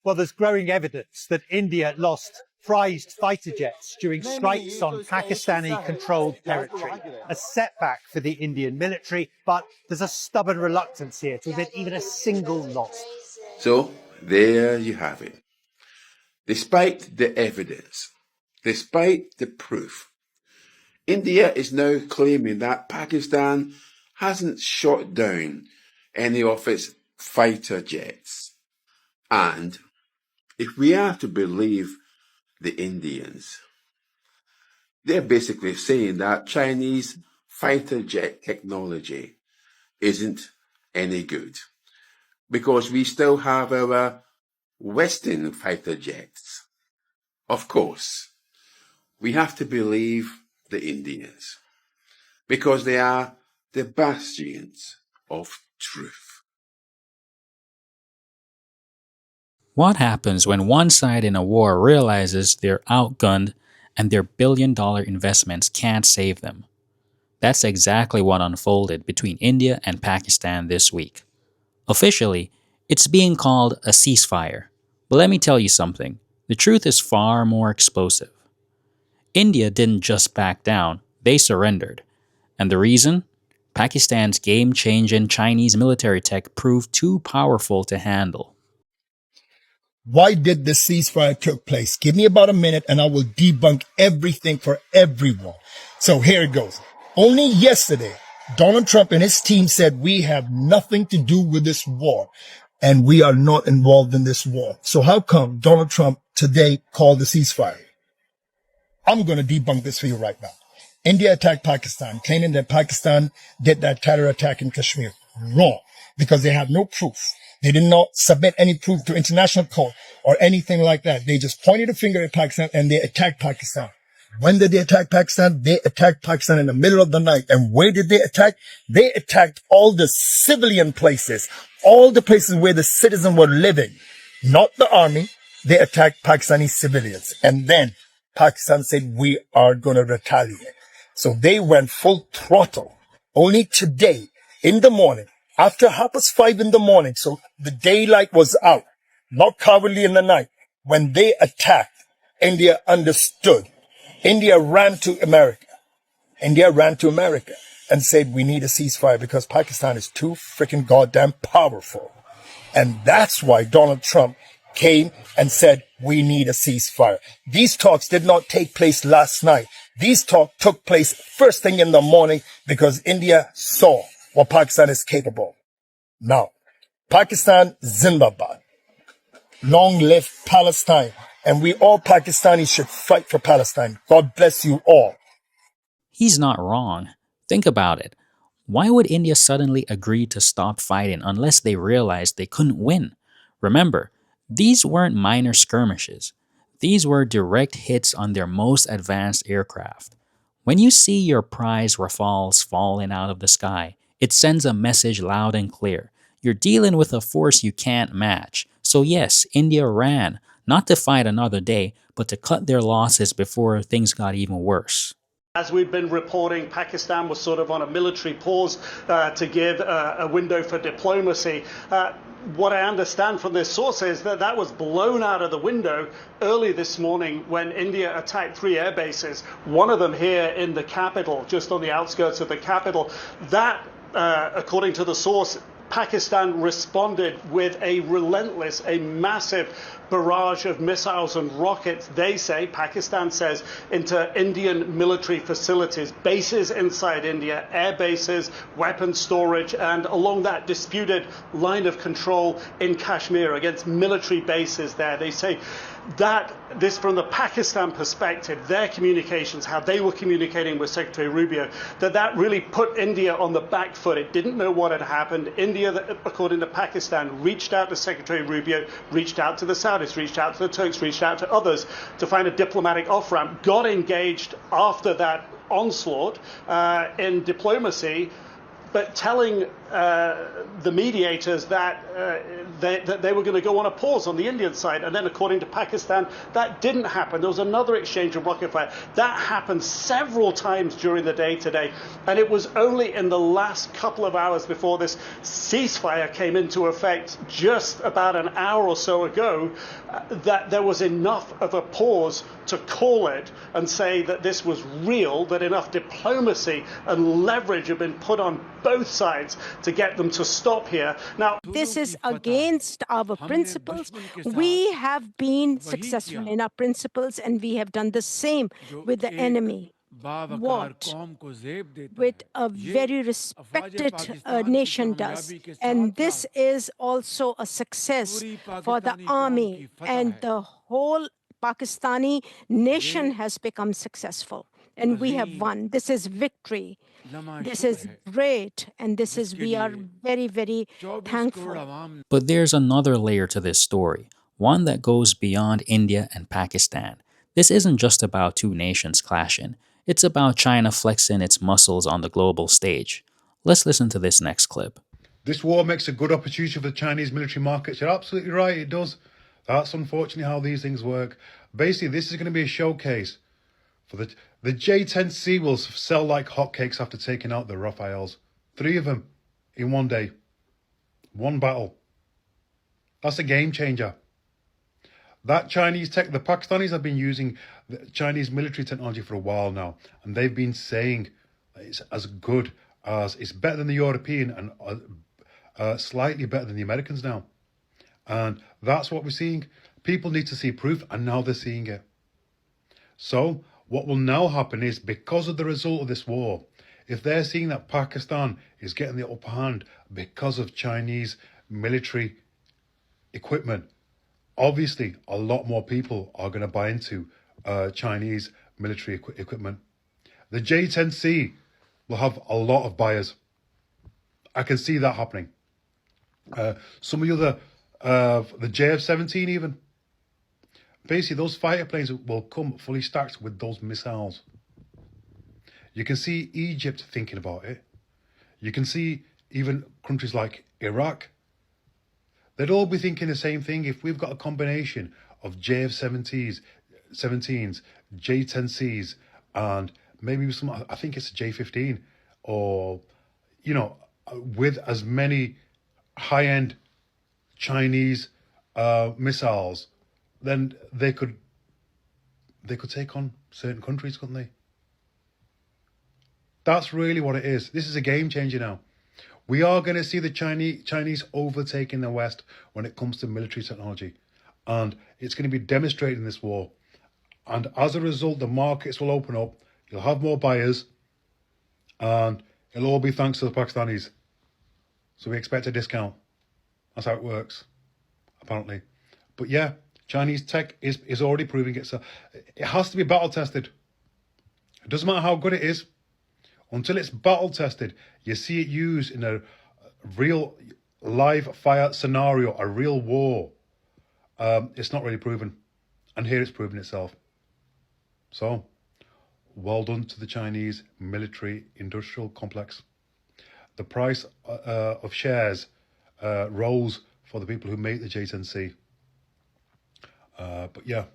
Well, there's growing evidence that India lost prized fighter jets during strikes on Pakistani-controlled territory. A setback for the Indian military, but there's a stubborn reluctance here to admit even a single loss. So, there you have it. Despite the evidence, despite the proof, India is now claiming that Pakistan hasn't shot down any of its fighter jets. And if we are to believe the Indians, they're basically saying that Chinese fighter jet technology isn't any good because we still have our Western fighter jets. Of course, we have to believe the Indians because they are the bastions of truth. What happens when one side in a war realizes they're outgunned and their billion-dollar investments can't save them? That's exactly what unfolded between India and Pakistan this week. Officially, it's being called a ceasefire. But let me tell you something, the truth is far more explosive. India didn't just back down, they surrendered. And the reason? Pakistan's game-changing Chinese military tech proved too powerful to handle. Why did this ceasefire take place? Give me about a minute and I will debunk everything for everyone. So here it goes. Only yesterday, Donald Trump and his team said we have nothing to do with this war and we are not involved in this war. So how come Donald Trump today called the ceasefire? I'm going to debunk this for you right now. India attacked Pakistan, claiming that Pakistan did that terror attack in Kashmir. Wrong, because they have no proof. They did not submit any proof to international court or anything like that. They just pointed a finger at Pakistan and they attacked Pakistan. When did they attack Pakistan? They attacked Pakistan in the middle of the night. And where did they attack? They attacked all the civilian places, all the places where the citizens were living, not the army. They attacked Pakistani civilians. And then Pakistan said, we are going to retaliate. So they went full throttle. Only today in the morning, after 5:30 in the morning, so the daylight was out, not cowardly in the night, when they attacked, India understood. India ran to America. India ran to America and said, we need a ceasefire because Pakistan is too freaking goddamn powerful. And that's why Donald Trump came and said, we need a ceasefire. These talks did not take place last night. These talks took place first thing in the morning because India saw what Pakistan is capable. Now, Pakistan, Zindabad. Long live Palestine. And we all Pakistanis should fight for Palestine. God bless you all. He's not wrong. Think about it. Why would India suddenly agree to stop fighting unless they realized they couldn't win? Remember, these weren't minor skirmishes. These were direct hits on their most advanced aircraft. When you see your prize Rafales falling out of the sky, it sends a message loud and clear. You're dealing with a force you can't match. So yes, India ran, not to fight another day, but to cut their losses before things got even worse. As we've been reporting, Pakistan was sort of on a military pause to give a window for diplomacy. What I understand from this source is that that was blown out of the window early this morning when India attacked 3 air bases, one of them here in the capital, just on the outskirts of the capital. That, according to the source, Pakistan responded with a relentless, a massive barrage of missiles and rockets, they say, Pakistan says, into Indian military facilities, bases inside India, air bases, weapons storage, and along that disputed line of control in Kashmir against military bases there. They say that this, from the Pakistan perspective, their communications, how they were communicating with Secretary Rubio, that really put India on the back foot. It didn't know what had happened. India, according to Pakistan, reached out to Secretary Rubio, reached out to the Saudis, reached out to the Turks, reached out to others to find a diplomatic off-ramp, got engaged after that onslaught in diplomacy, but telling the mediators that they were going to go on a pause on the Indian side. And then, according to Pakistan, that didn't happen. There was another exchange of rocket fire. That happened several times during the day today. And it was only in the last couple of hours before this ceasefire came into effect, just about an hour or so ago, that there was enough of a pause to call it and say that this was real, that enough diplomacy and leverage had been put on both sides to get them to stop here. Now, this is against our principles. We have been successful in our principles, and we have done the same with the enemy. What with a very respected nation does. And this is also a success for the army, and the whole Pakistani nation has become successful. And we have won. This is victory. This is great. And this is, we are very, very thankful. But there's another layer to this story, one that goes beyond India and Pakistan. This isn't just about two nations clashing. It's about China flexing its muscles on the global stage. Let's listen to this next clip. This war makes a good opportunity for the Chinese military markets. You're absolutely right, it does. That's unfortunately how these things work. Basically, this is going to be a showcase for the J-10C will sell like hotcakes after taking out the Rafales. 3 of them in one day. One battle. That's a game changer. That Chinese tech, the Pakistanis have been using the Chinese military technology for a while now, and they've been saying it's as good as, it's better than the European and slightly better than the Americans now. And that's what we're seeing. People need to see proof, and now they're seeing it. So what will now happen is, because of the result of this war, if they're seeing that Pakistan is getting the upper hand because of Chinese military equipment, obviously a lot more people are going to buy into Chinese military equipment. The J-10C will have a lot of buyers. I can see that happening. Some of the other, the JF-17 even. Basically, those fighter planes will come fully stacked with those missiles. You can see Egypt thinking about it. You can see even countries like Iraq. They'd all be thinking the same thing. If we've got a combination of JF-17s, J-10Cs, and maybe some, I think it's a J-15, or, you know, with as many high-end Chinese missiles, then they could take on certain countries, couldn't they? That's really what it is. This is a game changer now. We are going to see the Chinese overtaking the West when it comes to military technology. And it's going to be demonstrated in this war. And as a result, the markets will open up. You'll have more buyers. And it'll all be thanks to the Pakistanis. So we expect a discount. That's how it works, apparently. But yeah, Chinese tech is already proving it. So it has to be battle tested. It doesn't matter how good it is. Until it's battle tested, you see it used in a real live fire scenario, a real war. It's not really proven. And here it's proven itself. So, well done to the Chinese military industrial complex. The price of shares rose for the people who make the J-10C. But yeah,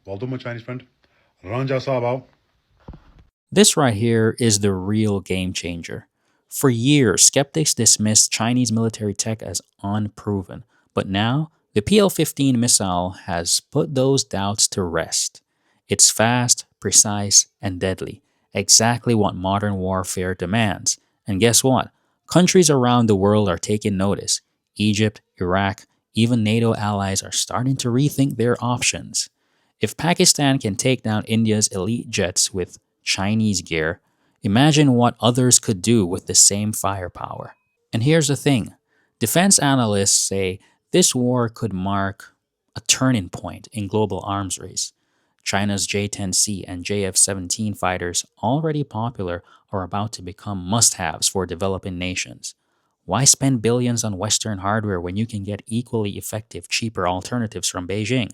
well done, my Chinese friend. Ranja Sabao. This right here is the real game changer. For years, skeptics dismissed Chinese military tech as unproven, but now the PL-15 missile has put those doubts to rest. It's fast, precise, and deadly, exactly what modern warfare demands. And guess what? Countries around the world are taking notice. Egypt, Iraq, even NATO allies are starting to rethink their options. If Pakistan can take down India's elite jets with Chinese gear, imagine what others could do with the same firepower. And here's the thing. Defense analysts say this war could mark a turning point in global arms race. China's J-10C and JF-17 fighters, already popular, are about to become must-haves for developing nations. Why spend billions on Western hardware when you can get equally effective, cheaper alternatives from Beijing?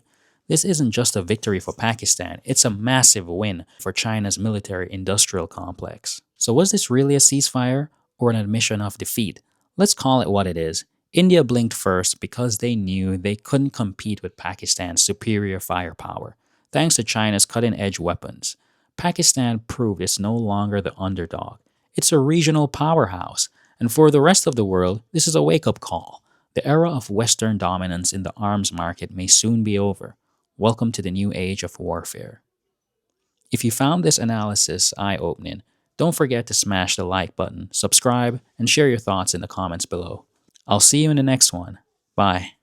This isn't just a victory for Pakistan, it's a massive win for China's military-industrial complex. So was this really a ceasefire or an admission of defeat? Let's call it what it is. India blinked first because they knew they couldn't compete with Pakistan's superior firepower, thanks to China's cutting-edge weapons. Pakistan proved it's no longer the underdog. It's a regional powerhouse, and for the rest of the world, this is a wake-up call. The era of Western dominance in the arms market may soon be over. Welcome to the new age of warfare. If you found this analysis eye-opening, don't forget to smash the like button, subscribe, and share your thoughts in the comments below. I'll see you in the next one. Bye.